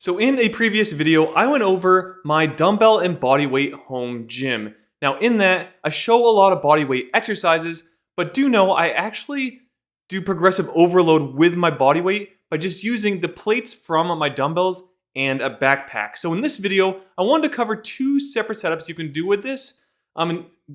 So in a previous video, I went over my dumbbell and bodyweight home gym. Now in that, I show a lot of bodyweight exercises, but do know I actually do progressive overload with my bodyweight by just using the plates from my dumbbells and a backpack. So in this video, I wanted to cover two separate setups you can do with this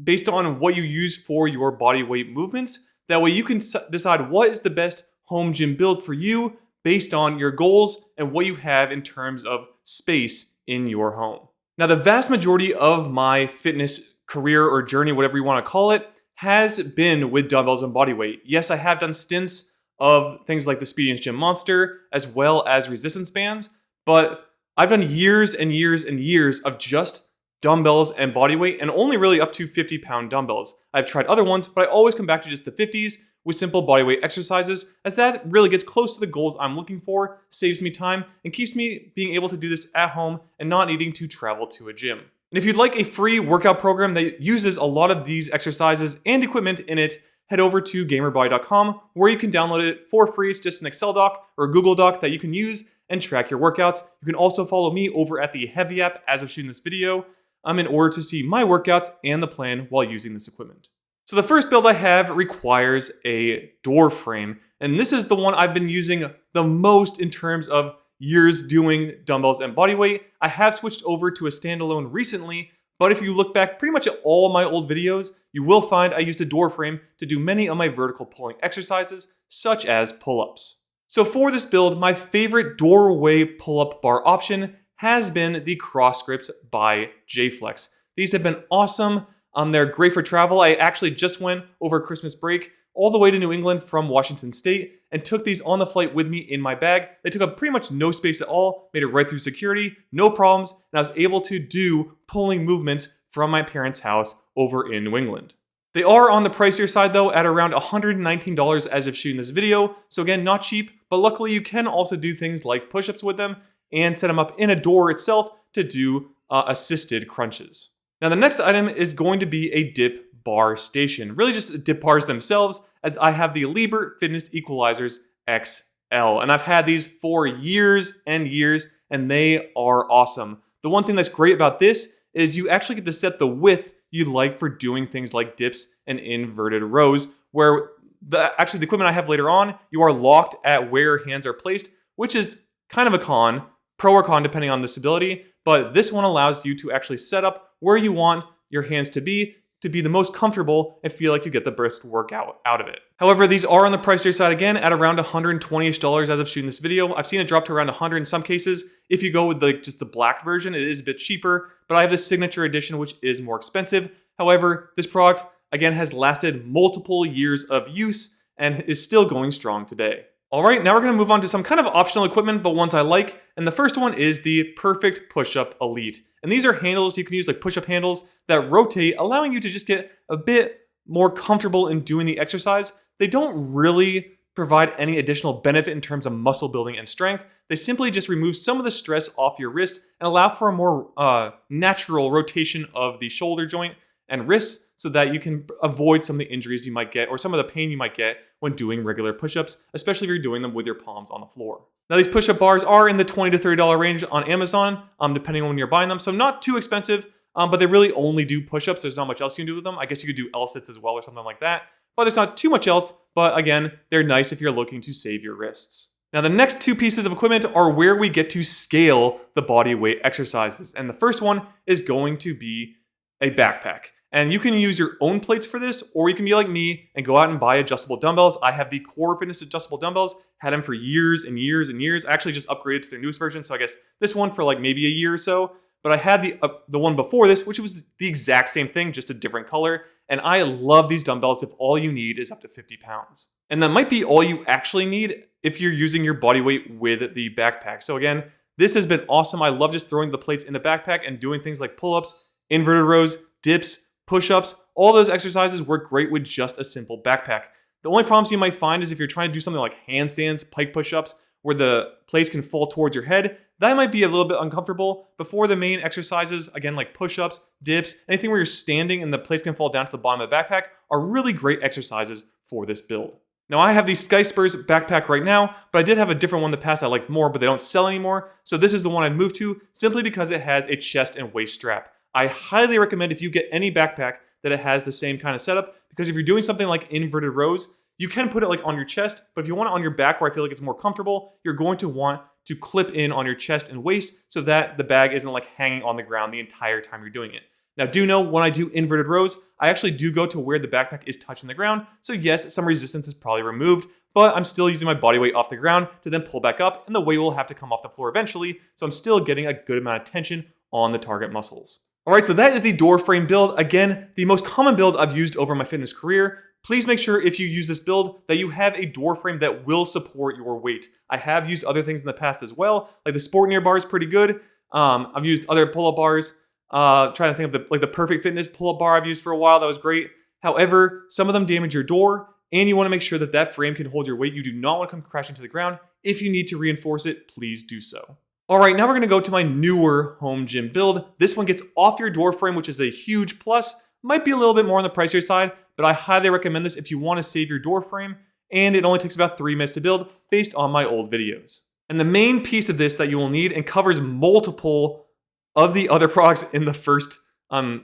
based on what you use for your bodyweight movements. That way you can decide what is the best home gym build for you based on your goals and what you have in terms of space in your home. Now, the vast majority of my fitness career or journey, whatever you want to call it, has been with dumbbells and bodyweight. Yes, I have done stints of things like the Speedy and Gym Monster as well as resistance bands, but I've done years and years and years of just dumbbells and bodyweight, and only really up to 50-pound dumbbells. I've tried other ones, but I always come back to just the 50s with simple bodyweight exercises, as that really gets close to the goals I'm looking for, saves me time, and keeps me being able to do this at home and not needing to travel to a gym. And if you'd like a free workout program that uses a lot of these exercises and equipment in it, head over to gamerbody.com, where you can download it for free. It's just an Excel doc or a Google doc that you can use and track your workouts. You can also follow me over at the Heavy app as of shooting this video, in order to see my workouts and the plan while using this equipment. So the first build I have requires a door frame, and this is the one I've been using the most in terms of years doing dumbbells and bodyweight. I have switched over to a standalone recently, but if you look back pretty much at all my old videos, you will find I used a door frame to do many of my vertical pulling exercises, such as pull-ups. So for this build, my favorite DoorwayE pull-up bar option has been the cross grips by J-Flex. These have been awesome. They're great for travel. I actually just went over Christmas break all the way to New England from Washington State and took these on the flight with me in my bag. They took up pretty much no space at all, made it right through security, no problems, and I was able to do pulling movements from my parents' house over in New England. They are on the pricier side though, at around $119 as of shooting this video. So again, not cheap, but luckily you can also do things like push-ups with them and set them up in a door itself to do assisted crunches. Now the next item is going to be a dip bar station. Really just dip bars themselves, as I have the Liebert Fitness Equalizers XL. And I've had these for years and years, and they are awesome. The one thing that's great about this is you actually get to set the width you like for doing things like dips and inverted rows, where the equipment I have later on, you are locked at where your hands are placed, which is kind of a con. Pro or con depending on the stability, but this one allows you to actually set up where you want your hands to be the most comfortable and feel like you get the best workout out of it. However, these are on the pricier side again at around $120-ish as of shooting this video. I've seen it drop to around $100 in some cases. If you go with just the black version, it is a bit cheaper, but I have the signature edition, which is more expensive. However, this product again has lasted multiple years of use and is still going strong today. All right, now we're going to move on to some kind of optional equipment, but ones I like. And the first one is the Perfect Push-Up Elite. And these are handles you can use, like push-up handles that rotate, allowing you to just get a bit more comfortable in doing the exercise. They don't really provide any additional benefit in terms of muscle building and strength. They simply just remove some of the stress off your wrists and allow for a more natural rotation of the shoulder joint and wrists, so that you can avoid some of the injuries you might get or some of the pain you might get when doing regular push-ups, especially if you're doing them with your palms on the floor. Now these push-up bars are in the $20 to $30 range on Amazon, depending on when you're buying them, so not too expensive, but they really only do push-ups. There's not much else you can do with them. I guess you could do L-sits as well or something like that, but there's not too much else, but again, they're nice if you're looking to save your wrists. Now the next two pieces of equipment are where we get to scale the body weight exercises, and the first one is going to be a backpack. And you can use your own plates for this, or you can be like me and go out and buy adjustable dumbbells. I have the Core Fitness adjustable dumbbells, had them for years and years and years. I actually just upgraded to their newest version, so I guess this one for like maybe a year or so. But I had the one before this, which was the exact same thing, just a different color. And I love these dumbbells if all you need is up to 50 pounds. And that might be all you actually need if you're using your body weight with the backpack. So again, this has been awesome. I love just throwing the plates in the backpack and doing things like pull-ups, inverted rows, dips, push-ups. All those exercises work great with just a simple backpack. The only problems you might find is if you're trying to do something like handstands, pike push-ups, where the plates can fall towards your head, that might be a little bit uncomfortable. Before the main exercises, again, like push-ups, dips, anything where you're standing and the plates can fall down to the bottom of the backpack are really great exercises for this build. Now I have the Sky Spurs backpack right now, but I did have a different one in the past I liked more, but they don't sell anymore. So this is the one I moved to simply because it has a chest and waist strap. I highly recommend if you get any backpack that it has the same kind of setup, because if you're doing something like inverted rows, you can put it like on your chest, but if you want it on your back where I feel like it's more comfortable, you're going to want to clip in on your chest and waist so that the bag isn't like hanging on the ground the entire time you're doing it. Now do know when I do inverted rows, I actually do go to where the backpack is touching the ground. So yes, some resistance is probably removed, but I'm still using my body weight off the ground to then pull back up, and the weight will have to come off the floor eventually. So I'm still getting a good amount of tension on the target muscles. All right, so that is the door frame build. Again, the most common build I've used over my fitness career. Please make sure if you use this build that you have a door frame that will support your weight. I have used other things in the past as well, like the Sportneer bar is pretty good. I've used other pull-up bars. Trying to think of the Perfect Fitness pull-up bar I've used for a while. That was great. However, some of them damage your door, and you want to make sure that that frame can hold your weight. You do not want to come crashing to the ground. If you need to reinforce it, please do so. All right, now we're going to go to my newer home gym build. This one gets off your door frame, which is a huge plus. Might be a little bit more on the pricier side, but I highly recommend this if you want to save your door frame, and it only takes about 3 minutes to build based on my old videos. And the main piece of this that you will need, and covers multiple of the other products in the first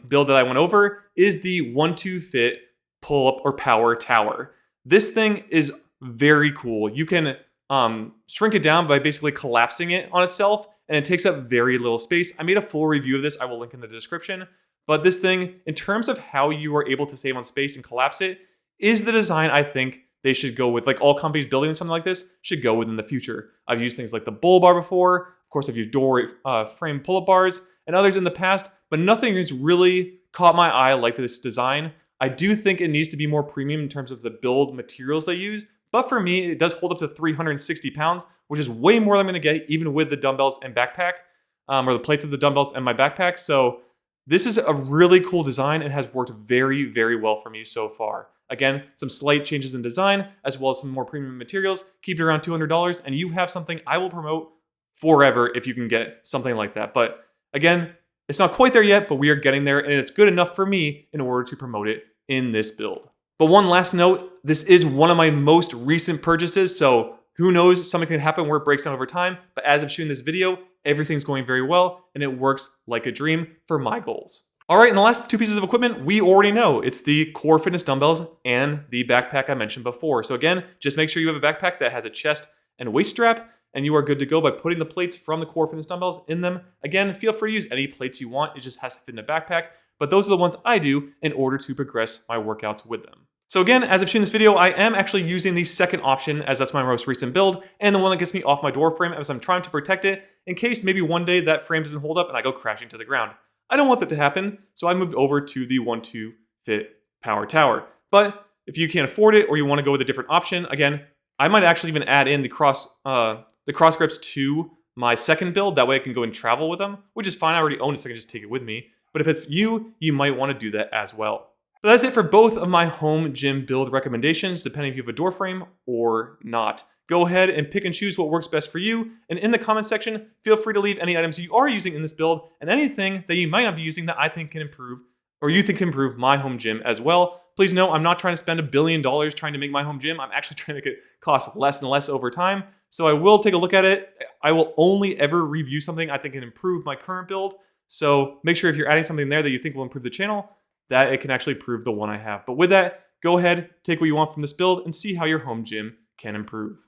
build that I went over, is the 1-2 Fit pull-up or power tower. This thing is very cool. You can shrink it down by basically collapsing it on itself, and it takes up very little space. I made a full review of this. I will link in the description. But this thing, in terms of how you are able to save on space and collapse it, is the design I think they should go with. Like all companies building something like this should go with in the future. I've used things like the bull bar before. Of course, I've used door frame pull-up bars and others in the past, but nothing has really caught my eye like this design. I do think it needs to be more premium in terms of the build materials they use, but for me, it does hold up to 360 pounds, which is way more than I'm gonna get even with the dumbbells and backpack, or the plates of the dumbbells and my backpack. So this is a really cool design and has worked very, very well for me so far. Again, some slight changes in design, as well as some more premium materials. Keep it around $200, and you have something I will promote forever if you can get something like that. But again, it's not quite there yet, but we are getting there, and it's good enough for me in order to promote it in this build. But one last note, this is one of my most recent purchases, so who knows, something can happen where it breaks down over time, but as of shooting this video, everything's going very well, and it works like a dream for my goals. All right, and the last 2 pieces of equipment, we already know. It's the Core Fitness dumbbells and the backpack I mentioned before. So again, just make sure you have a backpack that has a chest and waist strap, and you are good to go by putting the plates from the Core Fitness dumbbells in them. Again, feel free to use any plates you want. It just has to fit in a backpack, but those are the ones I do in order to progress my workouts with them. So again, as I've shown this video, I am actually using the second option, as that's my most recent build, and the one that gets me off my door frame as I'm trying to protect it in case maybe one day that frame doesn't hold up and I go crashing to the ground. I don't want that to happen, so I moved over to the 1-2 Fit Power Tower. But if you can't afford it or you want to go with a different option, again, I might actually even add in the cross grips to my second build. That way I can go and travel with them, which is fine. I already own it, so I can just take it with me. But if it's you might want to do that as well. So that's it for both of my home gym build recommendations, depending if you have a door frame or not. Go ahead and pick and choose what works best for you. And in the comment section, feel free to leave any items you are using in this build and anything that you might not be using that I think can improve, or you think can improve my home gym as well. Please know I'm not trying to spend $1 billion trying to make my home gym. I'm actually trying to make it cost less and less over time. So I will take a look at it. I will only ever review something I think can improve my current build. So make sure if you're adding something there that you think will improve the channel, that it can actually improve the one I have. But with that, go ahead, take what you want from this build and see how your home gym can improve.